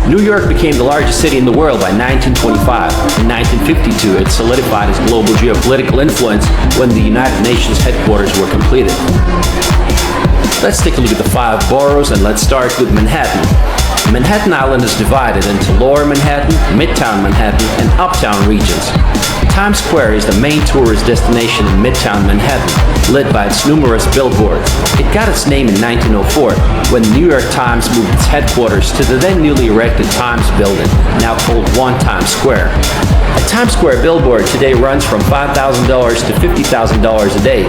New York became the largest city in the world by 1925. In 1952, it solidified its global geopolitical influence when the United Nations headquarters were completed. Let's take a look at the 5 boroughs, and let's start with Manhattan. Manhattan Island is divided into Lower Manhattan, Midtown Manhattan, and Uptown regions. Times Square is the main tourist destination in Midtown Manhattan, lit by its numerous billboards. It got its name in 1904 when the New York Times moved its headquarters to the then newly erected Times Building, now called One Times Square. A Times Square billboard today runs from $5,000 to $50,000 a day.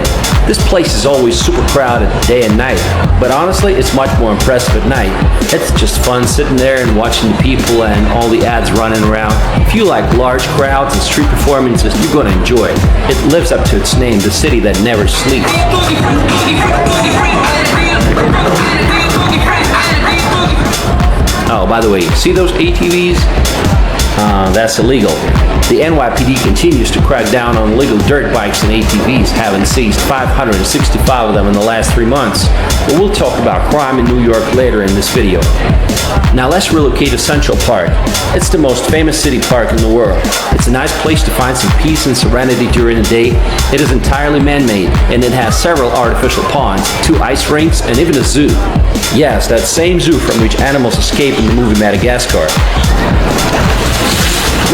This place is always super crowded day and night, but honestly, it's much more impressive at night. It's just fun sitting there and watching the people and all the ads running around. If you like large crowds and street performances, you're going to enjoy it. It lives up to its name, the city that never sleeps. Oh, by the way, see those ATVs? That's illegal. The NYPD continues to crack down on illegal dirt bikes and ATVs, having seized 565 of them in the last 3 months. But we'll talk about crime in New York later in this video. Now let's relocate to Central Park. It's the most famous city park in the world. It's a nice place to find some peace and serenity during the day. It is entirely man-made, and it has several artificial ponds, 2 ice rinks, and even a zoo. Yes, that same zoo from which animals escape in the movie Madagascar.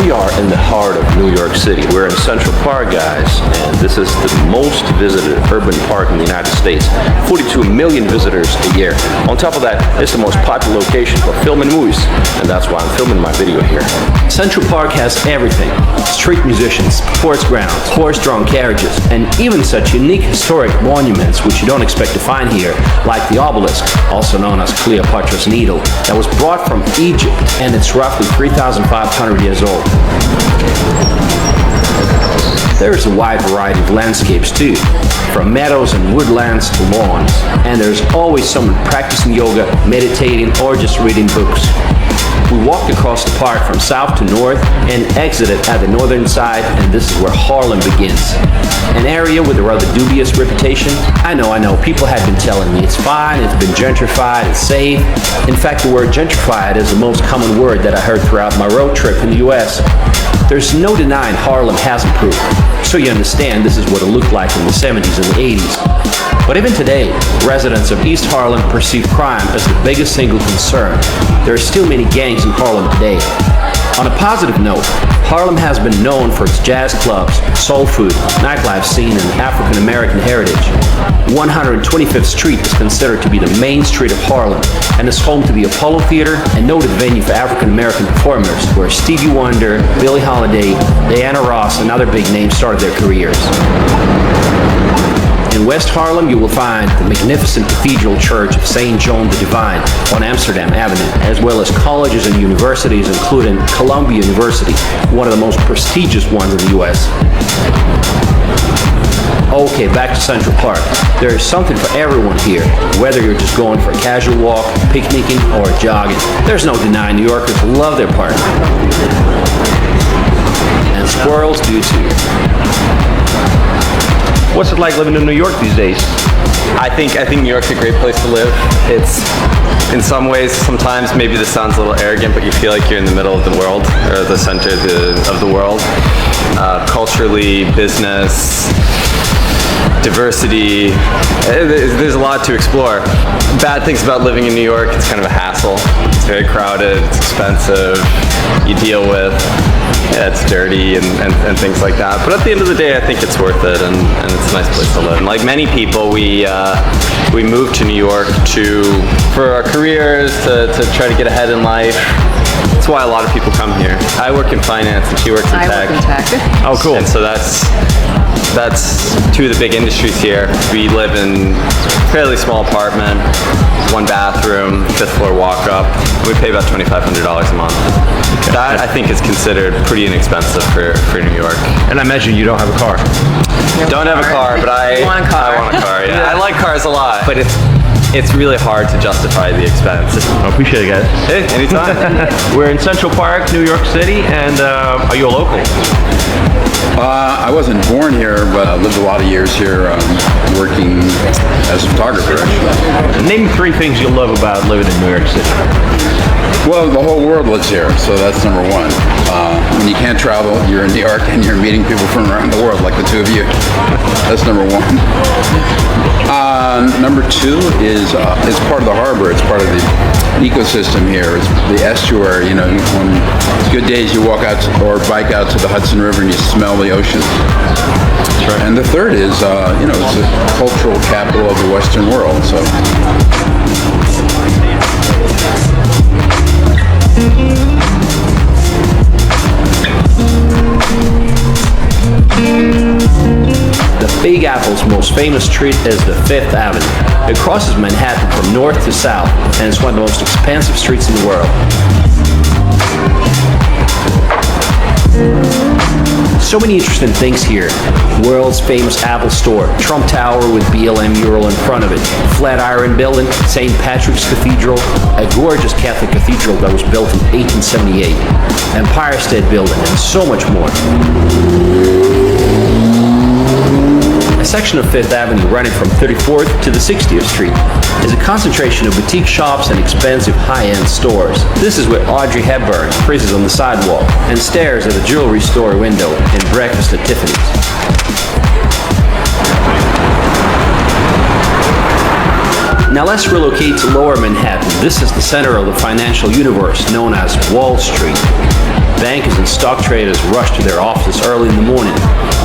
We are in the heart of New York City. We're in Central Park, guys, and this is the most visited urban park in the United States. 42 million visitors a year. On top of that, it's the most popular location for filming movies, and that's why I'm filming my video here. Central Park has everything. Street musicians, sports grounds, horse-drawn carriages, and even such unique historic monuments which you don't expect to find here, like the obelisk, also known as Cleopatra's Needle, that was brought from Egypt, and it's roughly 3,500 years old. There's a wide variety of landscapes too, from meadows and woodlands to lawns, and there's always someone practicing yoga, meditating, or just reading books. We walked across the park from south to north and exited at the northern side, and this is where Harlem begins. An area with a rather dubious reputation. I know, people have been telling me it's fine, it's been gentrified, it's safe. In fact, the word gentrified is the most common word that I heard throughout my road trip in the US. There's no denying Harlem has improved, so you understand this is what it looked like in the 70s and the 80s. But even today, residents of East Harlem perceive crime as the biggest single concern. There are still many gangs in Harlem today. On a positive note, Harlem has been known for its jazz clubs, soul food, nightlife scene, and African American heritage. 125th Street is considered to be the main street of Harlem and is home to the Apollo Theater, a noted venue for African American performers where Stevie Wonder, Billie Holiday, Diana Ross, and other big names started their careers. In West Harlem, you will find the magnificent Cathedral Church of St. John the Divine on Amsterdam Avenue, as well as colleges and universities, including Columbia University, one of the most prestigious ones in the U.S. Okay, back to Central Park. There is something for everyone here, whether you're just going for a casual walk, picnicking, or jogging. There's no denying New Yorkers love their park. And squirrels do too. What's it like living in New York these days? I think New York's a great place to live. It's, in some ways, sometimes maybe this sounds a little arrogant, but you feel like you're in the middle of the world, or the center of the world. Culturally, business, diversity, there's a lot to explore. Bad things about living in New York, it's kind of a hassle. It's very crowded, it's expensive, you deal with, it's dirty and things like that. But at the end of the day, I think it's worth it, and it's a nice place to live. And like many people, we moved to New York for our careers, to try to get ahead in life. That's why a lot of people come here. I work in finance and she works in tech. I work in tech. Oh, cool. And so that's two of the big industries here. We live in a fairly small apartment, 1 bathroom, 5th floor walk up. We pay about $2,500 a month. Okay. That I think is considered pretty inexpensive for New York. And I imagine you don't have a car. Don't have a car, but I want a car. Yeah. I like cars a lot, but it's really hard to justify the expense. I appreciate it, guys. Hey, anytime. We're in Central Park, New York City, and are you a local? I wasn't born here, but I lived a lot of years here working as a photographer, actually. Name 3 things you love about living in New York City. Well, the whole world lives here, so that's number one. When you can't travel, you're in New York and you're meeting people from around the world, like the two of you. That's number one. Number two is it's part of the harbor. It's part of the ecosystem here. It's the estuary. You know, when it's good days, you walk out or bike out to the Hudson River and you smell the ocean. Right. And the third is, it's a cultural capital of the Western world. So. The Big Apple's most famous street is the Fifth Avenue. It crosses Manhattan from north to south, and it's one of the most expansive streets in the world. So many interesting things here. World's famous Apple Store, Trump Tower with BLM mural in front of it, Flatiron Building, St. Patrick's Cathedral, a gorgeous Catholic cathedral that was built in 1878, Empire State Building, and so much more. A section of Fifth Avenue running from 34th to the 60th Street is a concentration of boutique shops and expensive high-end stores. This is where Audrey Hepburn freezes on the sidewalk and stares at a jewelry store window in Breakfast at Tiffany's. Now let's relocate to Lower Manhattan. This is the center of the financial universe known as Wall Street. Bankers and stock traders rush to their offices early in the morning.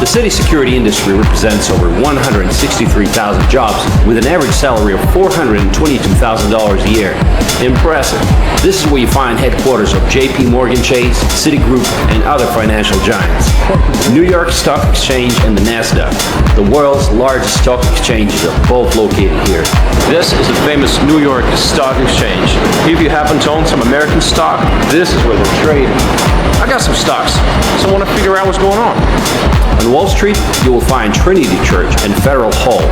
The city's security industry represents over 163,000 jobs with an average salary of $422,000 a year. Impressive. This is where you find headquarters of JP Morgan Chase, Citigroup, and other financial giants. New York Stock Exchange and the NASDAQ, the world's largest stock exchanges, are both located here. This is the famous New York Stock Exchange. If you happen to own some American stock, this is where they're traded. I got some stocks, so I want to figure out what's going on. On Wall Street, you will find Trinity Church and Federal Hall.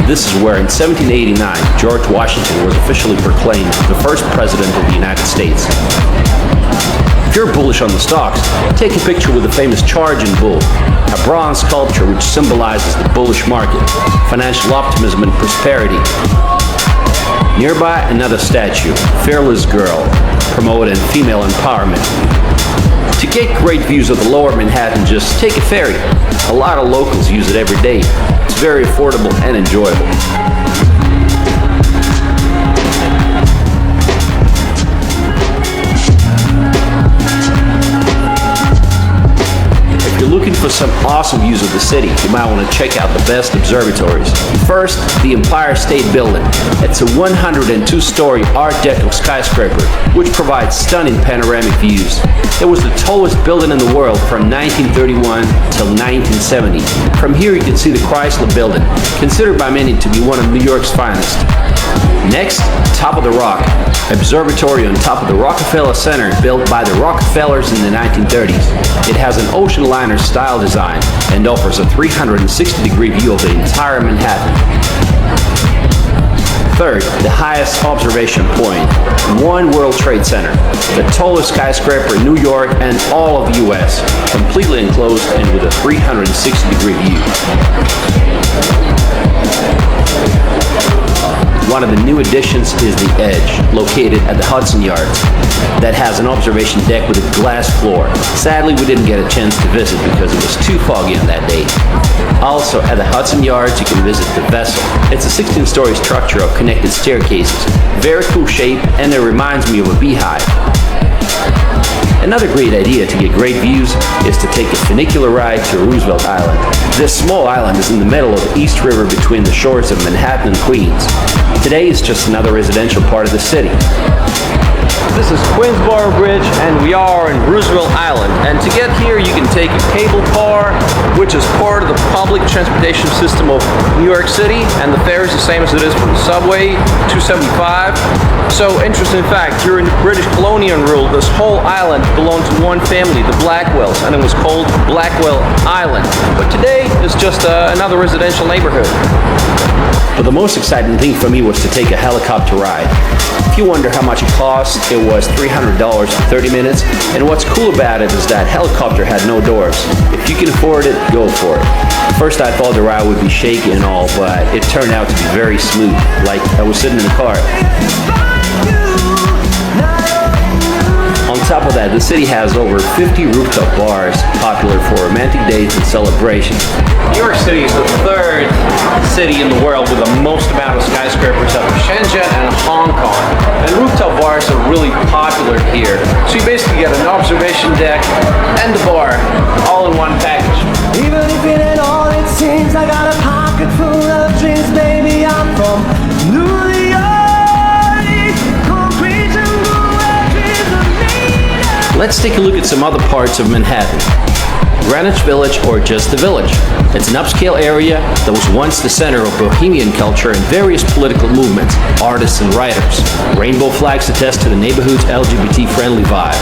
This is where in 1789, George Washington was officially proclaimed the first president of the United States. If you're bullish on the stocks, take a picture with the famous Charging Bull, a bronze sculpture which symbolizes the bullish market, financial optimism and prosperity. Nearby, another statue, Fearless Girl, promoting female empowerment. To get great views of the Lower Manhattan, just take a ferry. A lot of locals use it every day. It's very affordable and enjoyable. If you're looking for some awesome views of the city, you might want to check out the best observatories. First, the Empire State Building. It's a 102-story Art Deco skyscraper, which provides stunning panoramic views. It was the tallest building in the world from 1931 till 1970. From here you can see the Chrysler Building, considered by many to be one of New York's finest. Next, Top of the Rock, observatory on top of the Rockefeller Center, built by the Rockefellers in the 1930s. It has an ocean liner style design and offers a 360-degree view of the entire Manhattan. Third, the highest observation point, One World Trade Center, the tallest skyscraper in New York and all of the U.S., completely enclosed and with a 360-degree view. One of the new additions is the Edge, located at the Hudson Yards, that has an observation deck with a glass floor. Sadly, we didn't get a chance to visit because it was too foggy on that day. Also, at the Hudson Yards, you can visit the Vessel. It's a 16-story structure of connected staircases. Very cool shape, and it reminds me of a beehive. Another great idea to get great views is to take a funicular ride to Roosevelt Island. This small island is in the middle of the East River between the shores of Manhattan and Queens. Today is just another residential part of the city. This is Queensboro Bridge, and we are in Roosevelt Island. And to get here, you can take a cable car, which is part of the public transportation system of New York City, and the fare is the same as it is for the subway, $2.75. So, interesting fact, during the British colonial rule, this whole island belonged to one family, the Blackwells, and it was called Blackwell Island. But today, it's just another residential neighborhood. But the most exciting thing for me was to take a helicopter ride. If you wonder how much it cost, it was $300 for 30 minutes. And what's cool about it is that helicopter had no doors. If you can afford it, go for it. First I thought the ride would be shaky and all, but it turned out to be very smooth, like I was sitting in the car. said, the city has over 50 rooftop bars popular for romantic dates and celebrations. New York City is the third city in the world with the most amount of skyscrapers after Shenzhen and Hong Kong. And rooftop bars are really popular here. So you basically get an observation deck and the bar all in one package. Even if it ain't all it seems, I got a pocket full of dreams, baby. I'm from New York. Concrete jungle where dreams are made. Let's take a look at some other parts of Manhattan. Greenwich Village, or just the Village. It's an upscale area that was once the center of bohemian culture and various political movements, artists and writers. Rainbow flags attest to the neighborhood's LGBT-friendly vibe.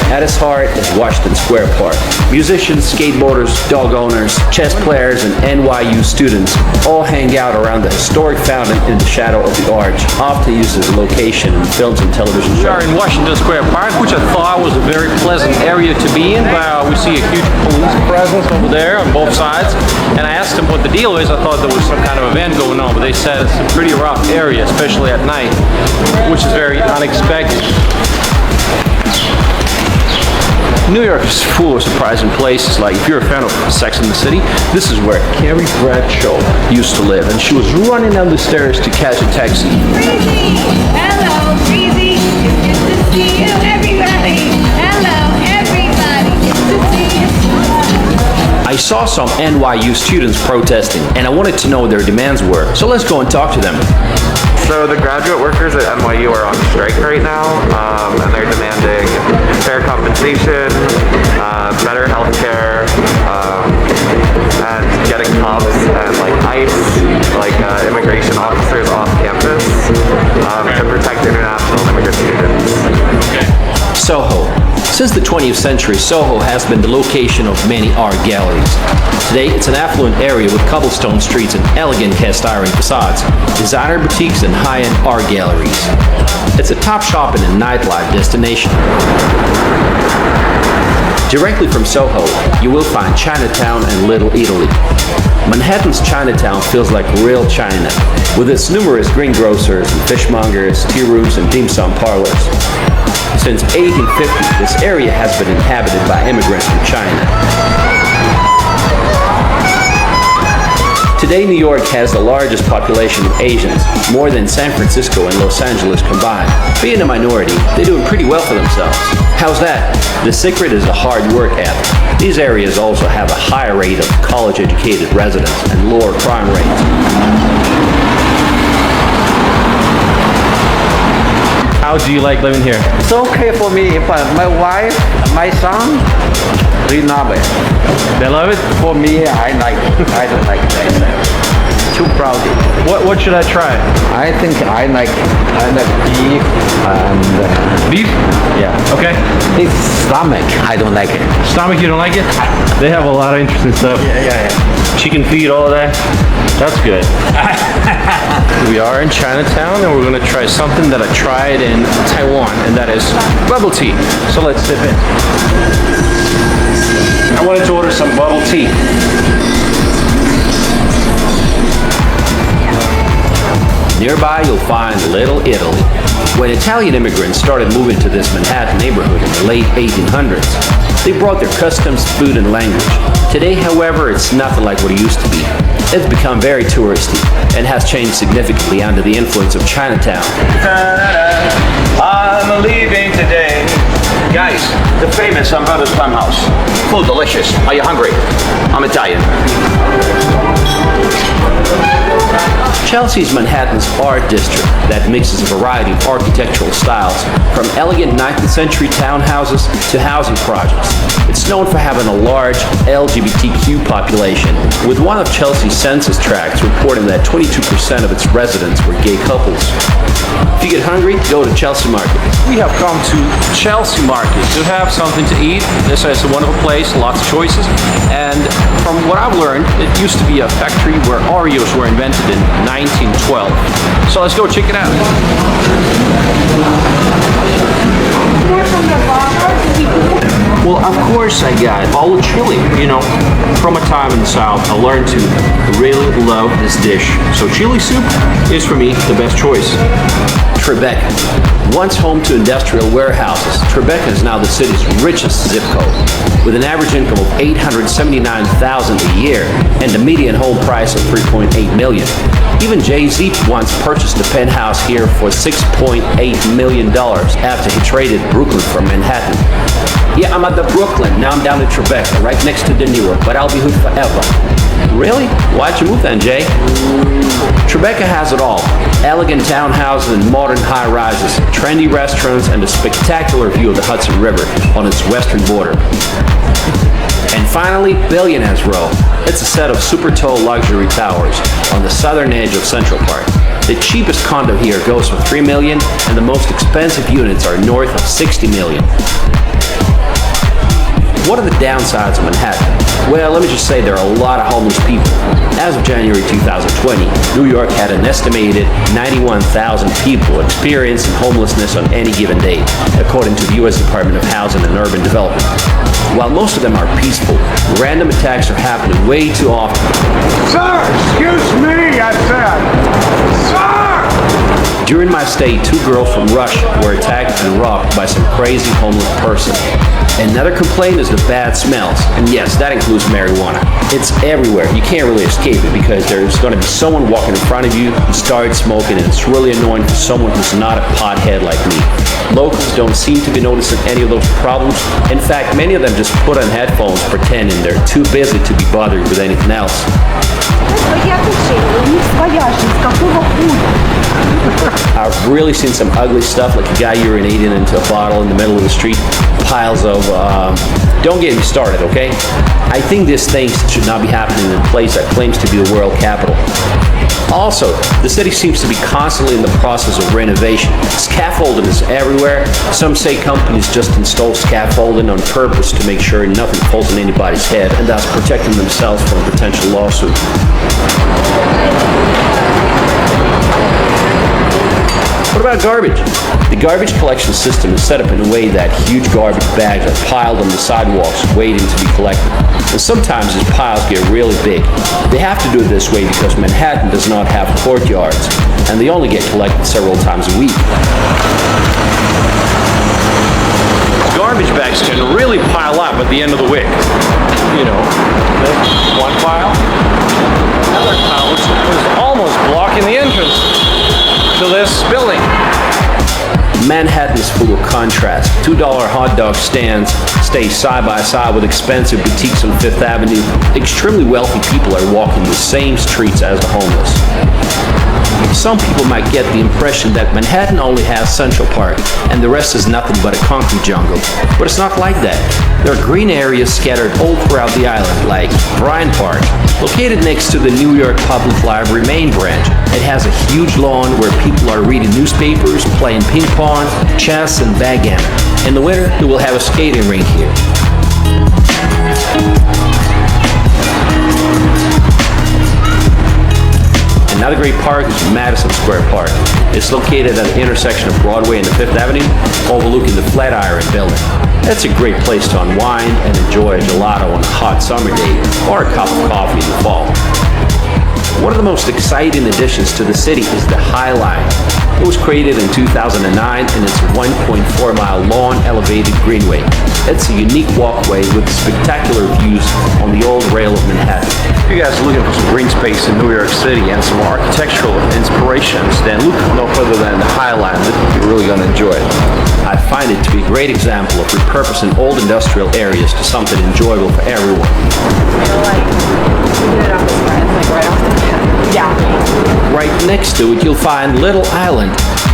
At its heart is Washington Square Park. Musicians, skateboarders, dog owners, chess players, and NYU students all hang out around the historic fountain in the shadow of the arch, often used as a location in films and television shows. We are in Washington Square Park, which I thought was a very pleasant area to be in. We see a huge police presence over there on both sides. And I asked them what the deal is. I thought there was some kind of event going on, but they said it's a pretty rough area, especially at night, which is very unexpected. New York is full of surprising places. Like, if you're a fan of Sex and the City, this is where Carrie Bradshaw used to live, and she was running down the stairs to catch a taxi. Breezy, hello, Breezy. It's good to see you, everybody. Hello, everybody. It's good to see you. I saw some NYU students protesting, and I wanted to know what their demands were. So let's go and talk to them. So the graduate workers at NYU are on strike right now, and they're demanding fair compensation, better health care, and getting cops and ICE, immigration officers off campus to protect international immigrant students. Soho. Since the 20th century, Soho has been the location of many art galleries. Today, it's an affluent area with cobblestone streets and elegant cast iron facades, designer boutiques, and high-end art galleries. It's a top shopping and nightlife destination. Directly from Soho, you will find Chinatown and Little Italy. Manhattan's Chinatown feels like real China, with its numerous greengrocers and fishmongers, tea rooms, and dim sum parlors. Since 1850, this area has been inhabited by immigrants from China. Today, New York has the largest population of Asians, more than San Francisco and Los Angeles combined. Being a minority, they're doing pretty well for themselves. How's that? The secret is a hard work ethic. These areas also have a higher rate of college-educated residents and lower crime rates. How do you like living here? It's okay for me, but my wife, my son, they love it. They love it? For me, I like it. I don't like it. Too crowded. What should I try? I think I like beef and Beef? yeah. Okay. It's stomach. I don't like it. Stomach, you don't like it? They have a lot of interesting stuff. Yeah. Chicken feet, all of that. That's good. We are in Chinatown, and we're going to try something that I tried in Taiwan, and that is bubble tea. So let's dip in. I wanted to order some bubble tea. Nearby, you'll find Little Italy. When Italian immigrants started moving to this Manhattan neighborhood in the late 1800s, they brought their customs, food, and language. Today, however, it's nothing like what it used to be. It's become very touristy and has changed significantly under the influence of Chinatown. I'm leaving today. Guys, the famous San Brothers Plum House. Food delicious. Are you hungry? I'm Italian. Chelsea's Manhattan's art district that mixes a variety of architectural styles, from elegant 19th century townhouses to housing projects. It's known for having a large LGBTQ population, with one of Chelsea's census tracts reporting that 22% of its residents were gay couples. If you get hungry, go to Chelsea Market. We have come to Chelsea Market to have something to eat. This is a wonderful place, lots of choices. And from what I've learned, it used to be a factory where Oreos were invented in 1912. So let's go check it out. Well, of course I got all the chili, From a time in the South, I learned to really love this dish. So chili soup is for me the best choice. Tribeca. Once home to industrial warehouses, Tribeca is now the city's richest zip code, with an average income of $879,000 a year and a median home price of $3.8 million. Even Jay-Z once purchased a penthouse here for $6.8 million after he traded Brooklyn for Manhattan. Yeah, I'm at the Brooklyn. Now I'm down in Tribeca, right next to the Newark, but I'll be hood forever. Really? Why'd you move then, Jay? Tribeca has it all. Elegant townhouses and modern high-rises, trendy restaurants, and a spectacular view of the Hudson River on its western border. And finally, Billionaires Row. It's a set of super tall luxury towers on the southern edge of Central Park. The cheapest condo here goes for $3 million, and the most expensive units are north of $60 million. What are the downsides of Manhattan? Well, let me just say there are a lot of homeless people. As of January 2020, New York had an estimated 91,000 people experiencing homelessness on any given day, according to the U.S. Department of Housing and Urban Development. While most of them are peaceful, random attacks are happening way too often. Sir, excuse me, I said. Sir! During my stay, 2 girls from Russia were attacked and robbed by some crazy homeless person. Another complaint is the bad smells, and yes, that includes marijuana. It's everywhere. You can't really escape it because there's going to be someone walking in front of you who starts smoking, and it's really annoying for someone who's not a pothead like me. Locals don't seem to be noticing any of those problems. In fact, many of them just put on headphones pretending they're too busy to be bothered with anything else. I've really seen some ugly stuff, like a guy urinating into a bottle in the middle of the street. Piles of, don't get me started, okay? I think these things should not be happening in a place that claims to be the world capital. Also, the city seems to be constantly in the process of renovation. Scaffolding is everywhere. Some say companies just install scaffolding on purpose to make sure nothing falls on anybody's head, and thus protecting themselves from a potential lawsuit. What about garbage? The garbage collection system is set up in a way that huge garbage bags are piled on the sidewalks waiting to be collected. And sometimes these piles get really big. They have to do it this way because Manhattan does not have courtyards, and they only get collected several times a week. Garbage bags can really pile up at the end of the week. You know, one pile, another pile, which is almost blocking the entrance to this building. Manhattan is full of contrast. $2 hot dog stands stay side by side with expensive boutiques on Fifth Avenue. Extremely wealthy people are walking the same streets as the homeless. Some people might get the impression that Manhattan only has Central Park and the rest is nothing but a concrete jungle. But it's not like that. There are green areas scattered all throughout the island, like Bryant Park, located next to the New York Public Library main branch. It has a huge lawn where people are reading newspapers, playing ping pong, chess, and backgammon. In the winter, we will have a skating rink here. Another great park is Madison Square Park. It's located at the intersection of Broadway and the Fifth Avenue, overlooking the Flatiron Building. It's a great place to unwind and enjoy a gelato on a hot summer day or a cup of coffee in the fall. One of the most exciting additions to the city is the High Line. It was created in 2009 and it's a 1.4-mile long elevated greenway. It's a unique walkway with spectacular views on the old rail of Manhattan. If you guys are looking for some green space in New York City and some architectural inspirations, then look no further than the High Line. You're really going to enjoy it. I find it to be a great example of repurposing old industrial areas to something enjoyable for everyone. Right next to it, you'll find Little Island,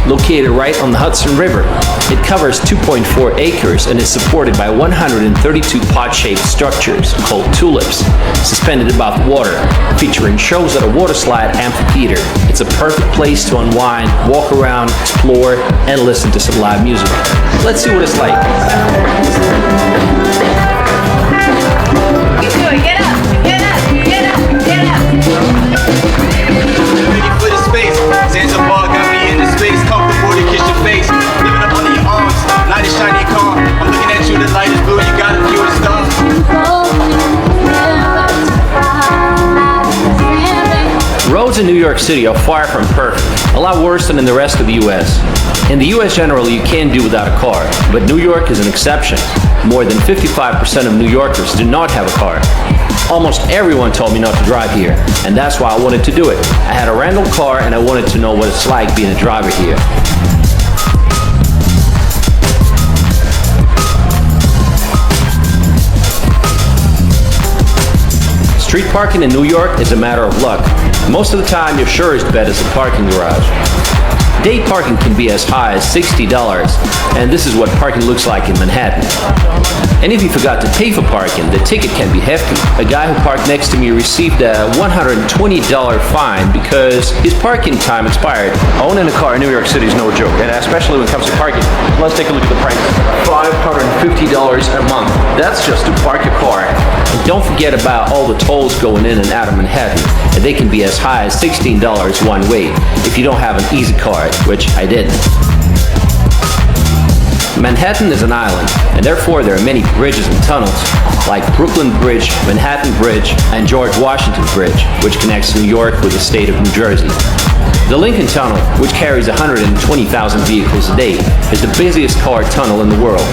located right on the Hudson River. It covers 2.4 acres and is supported by 132 pot-shaped structures called tulips, suspended above water, featuring shows at a waterslide amphitheater. It's a perfect place to unwind, walk around, explore, and listen to some live music. Let's see what it's like. You do it. Get up. Get up. Get up. Get up. Ready for the space. Sands bar got me in the space. Comfortable to kiss your face. Living up under your arms. Light is shining car. I'm looking at you. The light is blue. You gotta view the stars. York City are far from perfect, a lot worse than in the rest of the US. In the US generally you can't do without a car, but New York is an exception. More than 55% of New Yorkers do not have a car. Almost everyone told me not to drive here, and that's why I wanted to do it. I had a rental car and I wanted to know what it's like being a driver here. Street parking in New York is a matter of luck. Most of the time, your surest bet is a parking garage. Day parking can be as high as $60, and this is what parking looks like in Manhattan. And if you forgot to pay for parking, the ticket can be hefty. A guy who parked next to me received a $120 fine because his parking time expired. Owning a car in New York City is no joke, and especially when it comes to parking. Let's take a look at the price. $550 a month. That's just to park your car. And don't forget about all the tolls going in and out of Manhattan, and they can be as high as $16 one way if you don't have an Easy Card, which I didn't. Manhattan is an island, and therefore there are many bridges and tunnels, like Brooklyn Bridge, Manhattan Bridge, and George Washington Bridge, which connects New York with the state of New Jersey. The Lincoln Tunnel, which carries 120,000 vehicles a day, is the busiest car tunnel in the world.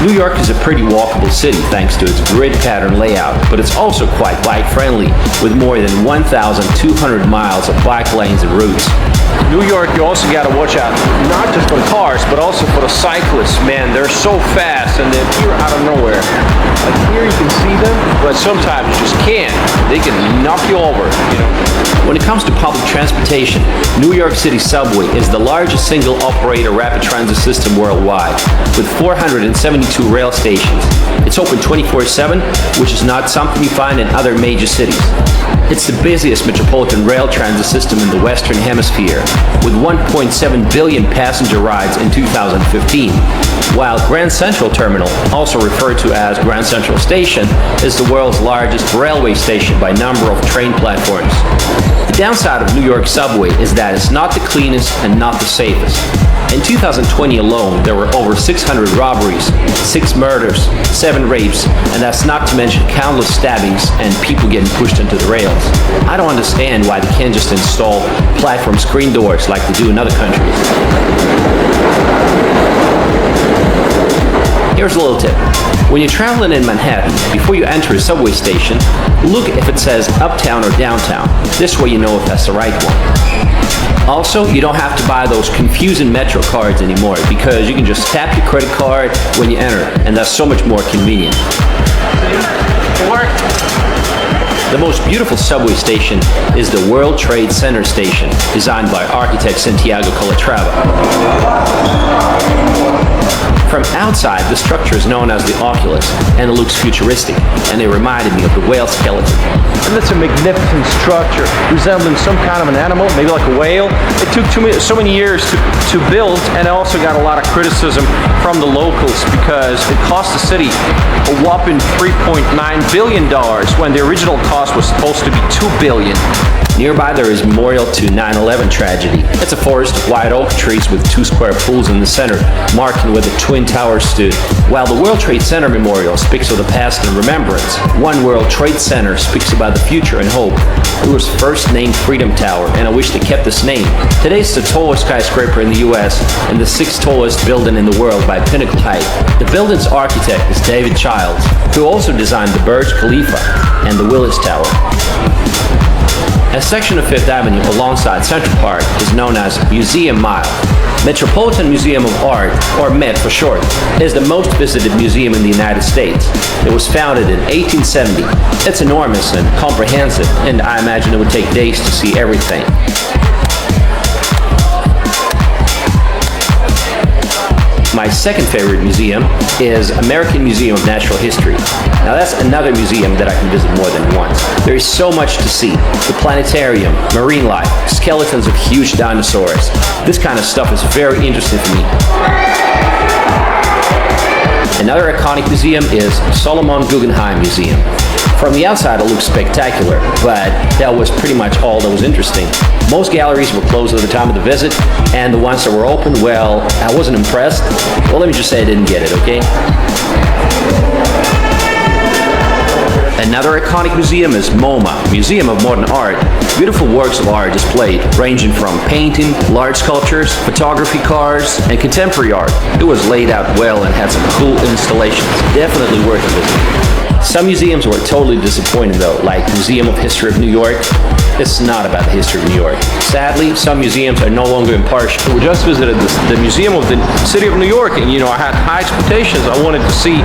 New York is a pretty walkable city thanks to its grid pattern layout, but it's also quite bike-friendly, with more than 1,200 miles of bike lanes and routes. New York, you also got to watch out, not just for the cars, but also for the cyclists. Man, they're so fast and they appear out of nowhere. Like here you can see them, but sometimes you just can't. They can knock you over, you know. When it comes to public transportation, New York City Subway is the largest single operator rapid transit system worldwide, with 472 rail stations. It's open 24/7, which is not something you find in other major cities. It's the busiest metropolitan rail transit system in the Western Hemisphere, with 1.7 billion passenger rides in 2015, while Grand Central Terminal, also referred to as Grand Central Station, is the world's largest railway station by number of train platforms. The downside of New York subway is that it's not the cleanest and not the safest. In 2020 alone, there were over 600 robberies, 6 murders, 7 rapes, and that's not to mention countless stabbings and people getting pushed into the rails. I don't understand why they can't just install platform screen doors like they do in other countries. Here's a little tip. When you're traveling in Manhattan, before you enter a subway station, look if it says uptown or downtown. This way you know if that's the right one. Also, you don't have to buy those confusing Metro cards anymore because you can just tap your credit card when you enter, and that's so much more convenient. The most beautiful subway station is the World Trade Center station, designed by architect Santiago Calatrava. From outside, the structure is known as the Oculus, and it looks futuristic, and it reminded me of the whale skeleton. And that's a magnificent structure, resembling some kind of an animal, maybe like a whale. It took so many years to build, and it also got a lot of criticism from the locals because it cost the city a whopping $3.9 billion when the original cost was supposed to be $2 billion. Nearby there is a memorial to 9/11 tragedy. It's a forest of white oak trees with 2 square pools in the center, marking where the Twin Towers stood. While the World Trade Center Memorial speaks of the past and remembrance, One World Trade Center speaks about the future and hope. It was first named Freedom Tower, and I wish they kept this name. Today it's the tallest skyscraper in the US and the 6th tallest building in the world by pinnacle height. The building's architect is David Childs, who also designed the Burj Khalifa and the Willis Tower. A section of Fifth Avenue alongside Central Park is known as Museum Mile. Metropolitan Museum of Art, or MET for short, is the most visited museum in the United States. It was founded in 1870. It's enormous and comprehensive, and I imagine it would take days to see everything. My second favorite museum is American Museum of Natural History. Now that's another museum that I can visit more than once. There is so much to see. The planetarium, marine life, skeletons of huge dinosaurs. This kind of stuff is very interesting for me. Another iconic museum is Solomon Guggenheim Museum. From the outside it looks spectacular, but that was pretty much all that was interesting. Most galleries were closed at the time of the visit, and the ones that were open, well, I wasn't impressed. Well, let me just say I didn't get it, okay? Another iconic museum is MoMA, Museum of Modern Art. Beautiful works of art displayed, ranging from painting, large sculptures, photography, cars, and contemporary art. It was laid out well and had some cool installations. Definitely worth a visit. Some museums were totally disappointing though, like Museum of History of New York. It's not about the history of New York. Sadly, some museums are no longer impartial. We just visited the Museum of the City of New York, and I had high expectations. I wanted to see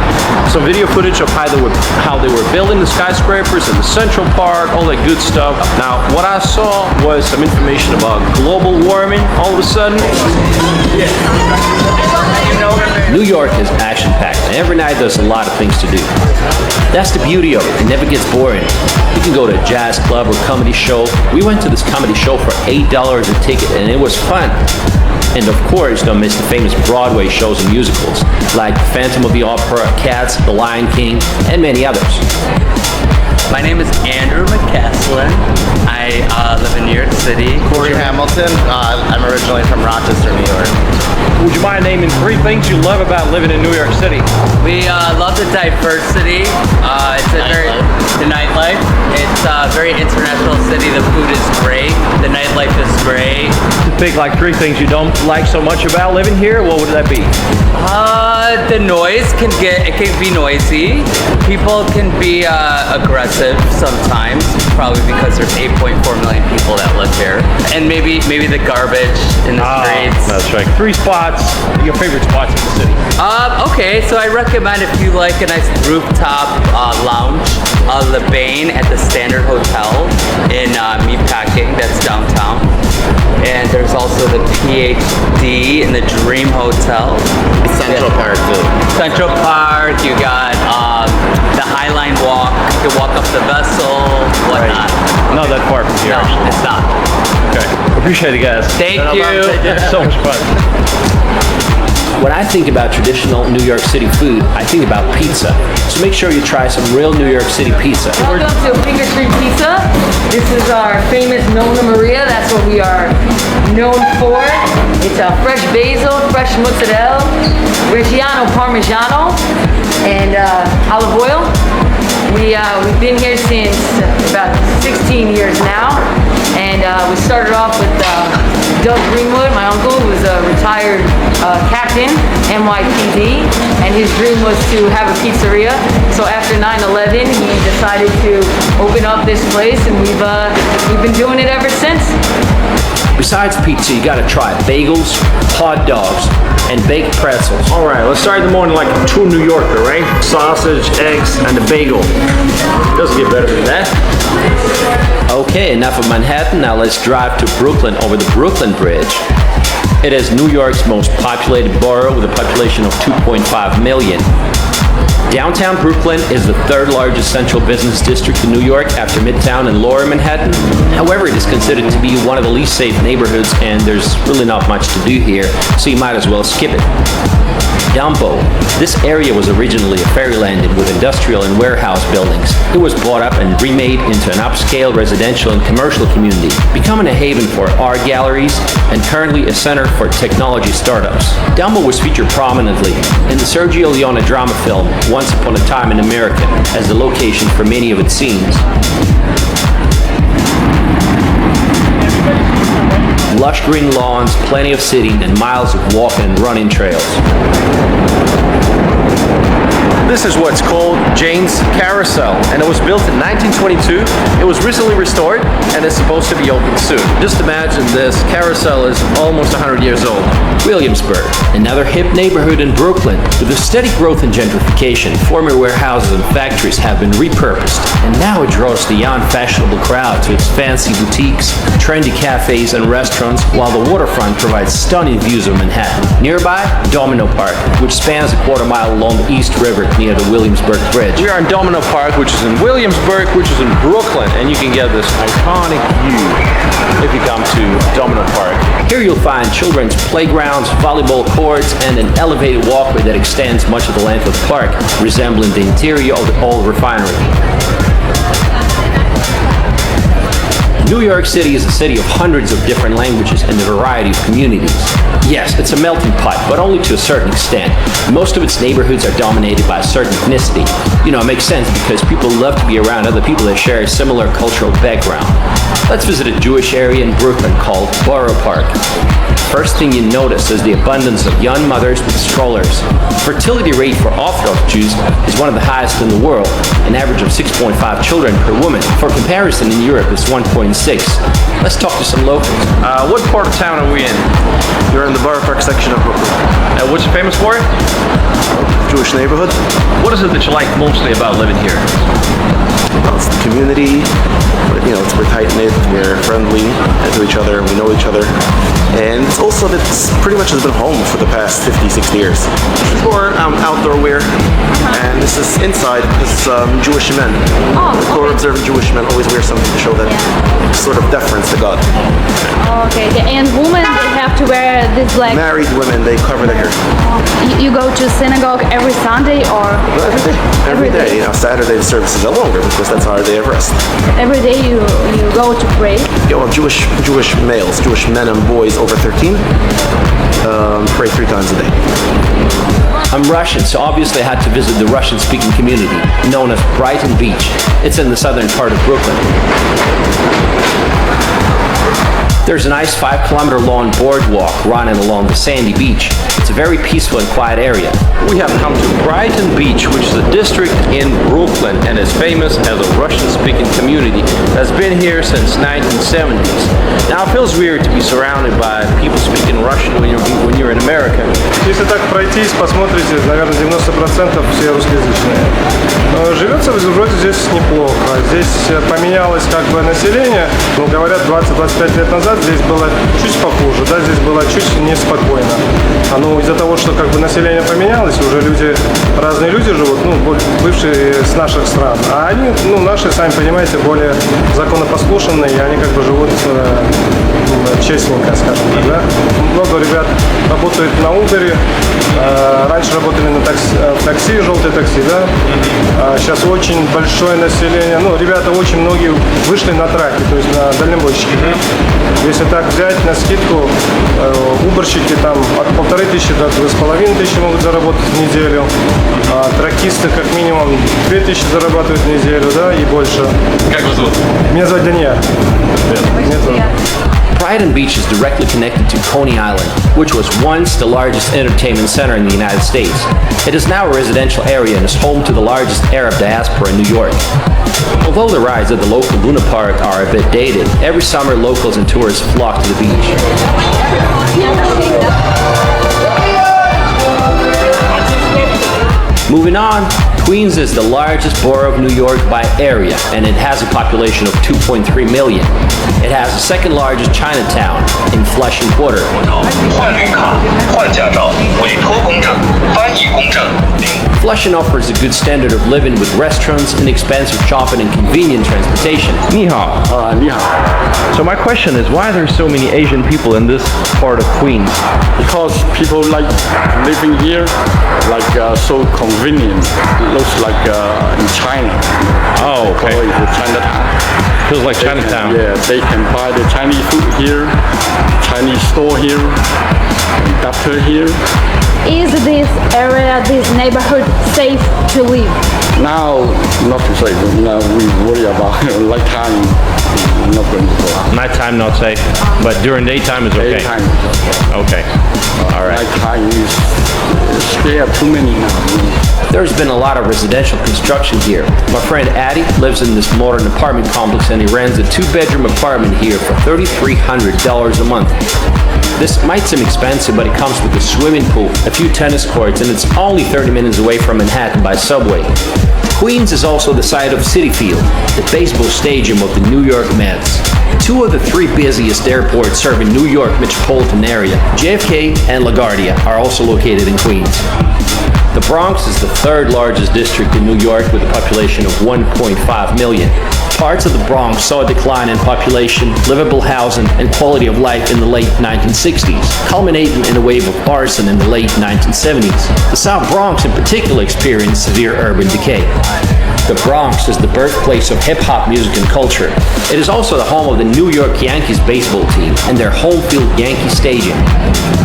some video footage of how they were building the skyscrapers in the Central Park, all that good stuff. Now, what I saw was some information about global warming all of a sudden. New York is action-packed, and every night there's a lot of things to do. That's the beauty of it. It never gets boring. You can go to a jazz club or comedy show. We went to this comedy show for $8 a ticket, and it was fun. And of course, don't miss the famous Broadway shows and musicals, like Phantom of the Opera, Cats, The Lion King, and many others. My name is Andrew McCaslin. I live in New York City. Corey Hamilton. I'm originally from Rochester, New York. Would you mind naming 3 things you love about living in New York City? We love the diversity. The nightlife. It's a very international city. The food is great. The nightlife is great. To pick like 3 things you don't like so much about living here, what would that be? The noise can be noisy. People can be aggressive sometimes, probably because there's 8.4 million people that live here, and maybe the garbage in the streets. That's right. 3 spots, your favorite spots in the city. Okay, so I recommend if you like a nice rooftop lounge, Le Bain at the Standard Hotel in Meatpacking, that's downtown. And there's also the PhD in the Dream Hotel. Central Park too. Central Park, you got the Highline Walk, you can walk up the Vessel, whatnot. Right. Not that far from here. No, actually. it's not. Okay, appreciate it guys. Thank you. It's so much fun. When I think about traditional New York City food, I think about pizza. So make sure you try some real New York City pizza. Welcome to Finger Street Pizza. This is our famous Nonna Maria. That's what we are known for. It's a fresh basil, fresh mozzarella, Reggiano Parmigiano, and olive oil. We've been here since about 16 years now, and we started off with Doug Greenwood, my uncle, who was a retired captain, NYPD, and his dream was to have a pizzeria. So after 9/11, he decided to open up this place, and we've been doing it ever since. Besides pizza, you gotta try bagels, hot dogs, and baked pretzels. All right, let's start the morning like a true New Yorker, right? Sausage, eggs, and a bagel. Doesn't get better than that. Okay, enough of Manhattan. Now let's drive to Brooklyn over the Brooklyn Bridge. It is New York's most populated borough with a population of 2.5 million. Downtown Brooklyn is the 3rd largest central business district in New York after Midtown and Lower Manhattan. However, it is considered to be one of the least safe neighborhoods, and there's really not much to do here, so you might as well skip it. Dumbo. This area was originally a fairyland with industrial and warehouse buildings. It was bought up and remade into an upscale residential and commercial community, becoming a haven for art galleries and currently a center for technology startups. Dumbo was featured prominently in the Sergio Leone drama film Once Upon a Time in America as the location for many of its scenes. Lush green lawns, plenty of seating, and miles of walking and running trails. This is what's called Jane's Carousel, and it was built in 1922. It was recently restored, and is supposed to be open soon. Just imagine this carousel is almost 100 years old. Williamsburg, another hip neighborhood in Brooklyn. With the steady growth and gentrification, former warehouses and factories have been repurposed, and now it draws the young, fashionable crowd to its fancy boutiques, trendy cafes, and restaurants, while the waterfront provides stunning views of Manhattan. Nearby, Domino Park, which spans a quarter-mile along the East River near the Williamsburg Bridge. We are in Domino Park, which is in Williamsburg, which is in Brooklyn, and you can get this iconic view if you come to Domino Park. Here you'll find children's playgrounds, volleyball courts, and an elevated walkway that extends much of the length of the park, resembling the interior of the old refinery. New York City is a city of hundreds of different languages and a variety of communities. Yes, it's a melting pot, but only to a certain extent. Most of its neighborhoods are dominated by a certain ethnicity. You know, it makes sense because people love to be around other people that share a similar cultural background. Let's visit a Jewish area in Brooklyn called Borough Park. First thing you notice is the abundance of young mothers with strollers. Fertility rate for Orthodox Jews is one of the highest in the world, an average of 6.5 children per woman. For comparison, in Europe, it's 1.6. Let's talk to some locals. What part of town are we in? You're in the Borough Park section of Brooklyn. What's it famous for? Jewish neighborhood. What is it that you like mostly about living here? Well, it's the community. You know, we're tight-knit, we're friendly to each other, we know each other. And it's also that it's pretty much has been home for the past 50, 60 years. For outdoor wear, and this is inside, this Jewish men. Torah observant Jewish men always wear something to show that sort of deference to God. Okay, and women, they have to wear this like... Married women, they cover their hair. You go to synagogue every Sunday or... Every day. Every day. You know, Saturday the services are longer because that's our day of rest. Every day you go to pray? Yeah, well, Jewish males, Jewish men and boys over 13 pray 3 times a day. I'm Russian, so obviously I had to visit the Russian-speaking community, known as Brighton Beach. It's in the southern part of Brooklyn. There's a nice 5-kilometer long boardwalk running along the sandy beach. It's a very peaceful and quiet area. We have come to Brighton Beach, which is a district in Brooklyn and is famous as a Russian-speaking community that's been here since 1970s. Now it feels weird to be surrounded by people speaking Russian when you're in America. Если так пройтись, посмотрите, наверное, 90% все русскоязычные. Но живется вроде здесь неплохо. Здесь поменялось как бы население. Ну, говорят, 20-25 лет назад здесь было чуть похуже, да, здесь было чуть неспокойно. А ну, из-за того, что как бы население поменялось, уже люди, разные люди живут, ну, бывшие с наших стран. А они, ну, наши, сами понимаете, более законопослушные, и они как бы живут честненько, скажем так, да. Много ребят работают на Uber, раньше работали на такси, желтое такси, да. Сейчас очень большое население, ну, ребята очень многие вышли на траки, то есть на дальнобойщики. Если так взять на скидку, уборщики там от 1500 до 2500 могут заработать в неделю, а тракисты как минимум 2000 зарабатывают в неделю, да, и больше. Как вас зовут? Меня зовут Даниэль. Brighton Beach is directly connected to Coney Island, which was once the largest entertainment center in the United States. It is now a residential area and is home to the largest Arab diaspora in New York. Although the rides at the local Luna Park are a bit dated, every summer locals and tourists flock to the beach. Moving on, Queens is the largest borough of New York by area, and it has a population of 2.3 million. It has the second largest Chinatown in Flushing Quarter. Flushing offers a good standard of living with restaurants, inexpensive shopping, and convenient transportation. Ni hao. Ni hao. So my question is, why are there so many Asian people in this part of Queens? Because people like living here, like so convenient. It looks like in China. Oh, okay. They call it Chinatown. Feels like Chinatown. Yeah, they can buy the Chinese food here, Chinese store here, doctor here. Is this area, this neighborhood safe to live? Now, not to say, now we worry about nighttime. Not going to go. Nighttime not safe, but during daytime is okay. Daytime. Okay. All right. Nighttime is scared too many now. There's been a lot of residential construction here. My friend Addie lives in this modern apartment complex and he rents a 2-bedroom apartment here for $3,300 a month. This might seem expensive, but it comes with a swimming pool, a few tennis courts, and it's only 30 minutes away from Manhattan by subway. Queens is also the site of Citi Field, the baseball stadium of the New York Mets. 2 of the 3 busiest airports serving New York metropolitan area, JFK and LaGuardia, are also located in Queens. The Bronx is the 3rd largest district in New York with a population of 1.5 million. Parts of the Bronx saw a decline in population, livable housing, and quality of life in the late 1960s, culminating in a wave of arson in the late 1970s. The South Bronx in particular experienced severe urban decay. The Bronx is the birthplace of hip-hop music and culture. It is also the home of the New York Yankees baseball team and their home field Yankee Stadium.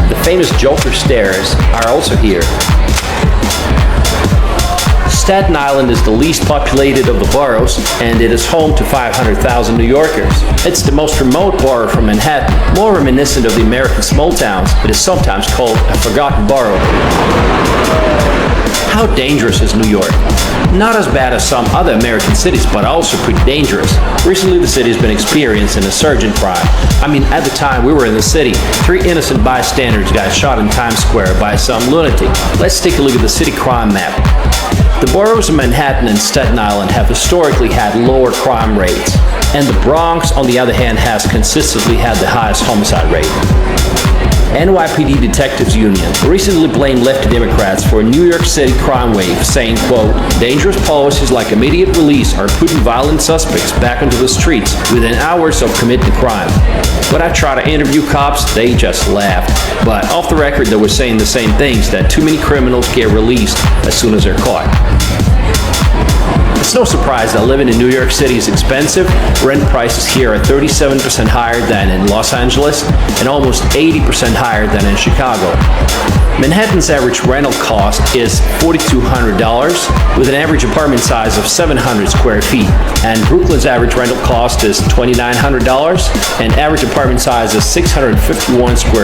The famous Joker Stairs are also here. Staten Island is the least populated of the boroughs, and it is home to 500,000 New Yorkers. It's the most remote borough from Manhattan. More reminiscent of the American small towns, it is sometimes called a forgotten borough. How dangerous is New York? Not as bad as some other American cities, but also pretty dangerous. Recently, the city has been experiencing a surge in crime. I mean, at the time we were in the city, 3 innocent bystanders got shot in Times Square by some lunatic. Let's take a look at the city crime map. The boroughs of Manhattan and Staten Island have historically had lower crime rates, and the Bronx, on the other hand, has consistently had the highest homicide rate. NYPD Detectives Union recently blamed lefty Democrats for a New York City crime wave, saying, quote, dangerous policies like immediate release are putting violent suspects back onto the streets within hours of committing the crime. When I try to interview cops, they just laughed. But off the record, they were saying the same things, that too many criminals get released as soon as they're caught. It's no surprise that living in New York City is expensive. Rent prices here are 37% higher than in Los Angeles and almost 80% higher than in Chicago. Manhattan's average rental cost is $4,200 with an average apartment size of 700 square feet. And Brooklyn's average rental cost is $2,900 and average apartment size is 651 square